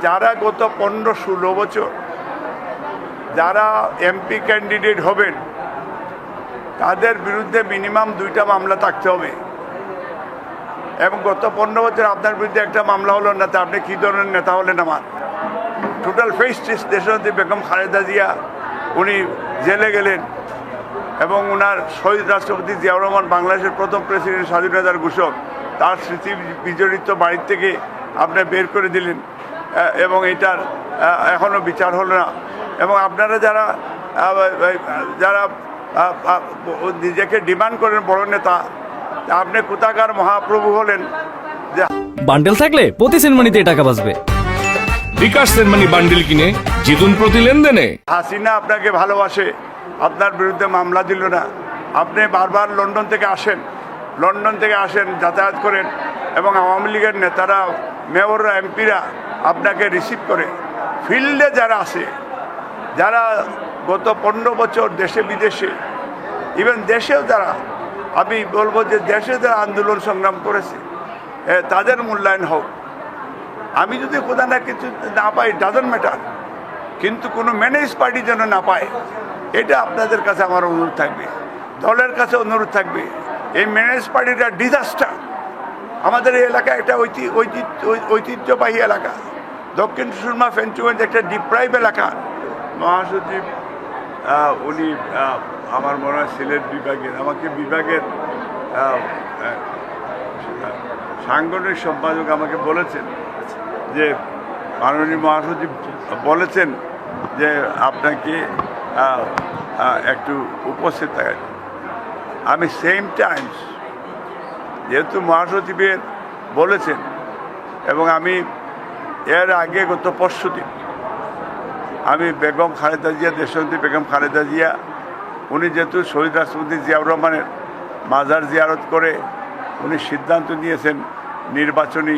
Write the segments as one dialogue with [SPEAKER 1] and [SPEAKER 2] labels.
[SPEAKER 1] যারা গত 15-16 বছর যারা এমপি ক্যান্ডিডেট হবেন তাদের বিরুদ্ধে মিনিমাম 2টা মামলা থাকতে হবে, এবং গত 15 বছর আপনার বিরুদ্ধে একটা মামলা হলো না, তা আপনি কী ধরনের নেতা হলেন? আমার টোটাল ফেস্টিস দেশনেত্রী বেগম খালেদা জিয়া উনি জেলে গেলেন, এবং ওনার শহীদ রাষ্ট্রপতি জিয়াউর রহমান বাংলাদেশের প্রথম প্রেসিডেন্ট, স্বাধীনতার ঘোষক, তার স্মৃতি বিজড়িত বাড়ির থেকে আপনি বের করে দিলেন, এবং এটার এখনও বিচার হলো না। এবং আপনারা যারা যারা নিজেকে ডিমান্ড করেন বড় নেতা, আপনি কোথাকার মহাপ্রভু হলেন? যে
[SPEAKER 2] বান্ডেল থাকলে প্রতি সেনমানিতে টাকা বাঁচবে।
[SPEAKER 3] বিকাশ সেনমানি বান্ডেল কিনে জিতুন প্রতি লেনদেনে।
[SPEAKER 1] হাসিনা আপনাকে ভালোবাসে, আপনার বিরুদ্ধে মামলা দিল না। আপনি বারবার লন্ডন থেকে আসেন, যাতায়াত করেন, এবং আওয়ামী লীগের নেতারা, মেয়ররা, এমপিরা আপনাকে রিসিভ করে। ফিল্ডে যারা আছে, যারা গত 15 বছর দেশে বিদেশে, ইভেন দেশেও যারা, আমি বলবো যে দেশে যারা আন্দোলন সংগ্রাম করেছে, তাদের মূল্যায়ন হোক। আমি যদি কোথাও না কিছু না পাই, ডাজন্ট ম্যাটার, কিন্তু কোনো ম্যানেজ পার্টি যেন না পায়, এটা আপনাদের কাছে আমার অনুরোধ থাকবে, দলের কাছে অনুরোধ থাকবে। এই ম্যানেজ পার্টিটা ডিজাস্টার। আমাদের এই এলাকা একটা ঐতিহ্যবাহী এলাকা, দক্ষিণ সুরমা ফেঞ্চুগঞ্জ একটা ডিপ্রাইভ এলাকা। মহাসচিব উনি আমার মনে হয় সিলেট বিভাগের, আমাকে বিভাগের সাংগঠনিক সম্পাদক আমাকে বলেছেন যে মাননীয় মহাসচিব বলেছেন যে আপনাকে একটু উপস্থিত থাকা। আমি সেম টাইমস, যেহেতু মহাসচিবের বলেছেন, এবং আমি এর আগে গত পরশুদিন আমি বেগম খালেদা জিয়া, দেশনেত্রী বেগম খালেদা জিয়া, উনি যেহেতু শহীদ রাষ্ট্রপতি জিয়াউর রহমানের মাজার জিয়ারত করে উনি সিদ্ধান্ত নিয়েছেন নির্বাচনী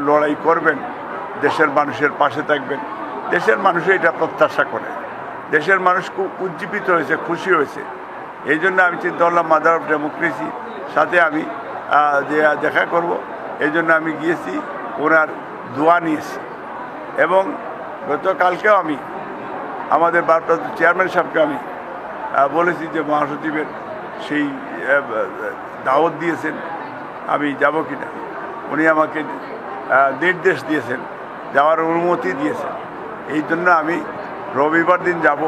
[SPEAKER 1] লড়াই করবেন, দেশের মানুষের পাশে থাকবেন। দেশের মানুষ এটা প্রত্যাশা করে, দেশের মানুষ খুব উজ্জীবিত হয়েছে, খুশি হয়েছে। এই জন্য আমি চিন্তা করলাম মাদার অফ ডেমোক্রেসি সাথে আমি দেখা করব। এই জন্য আমি গিয়েছি, ওনার দোয়া নিয়েছি, এবং গতকালকেও আমি আমাদের ভারপ্রাপ্ত চেয়ারম্যান সাহেবকে আমি বলেছি যে মহাসচিবের সেই দাওয়াত দিয়েছেন, আমি যাব কি না। উনি আমাকে নির্দেশ দিয়েছেন, যাওয়ার অনুমতি দিয়েছেন। এই জন্য আমি রবিবার দিন যাব।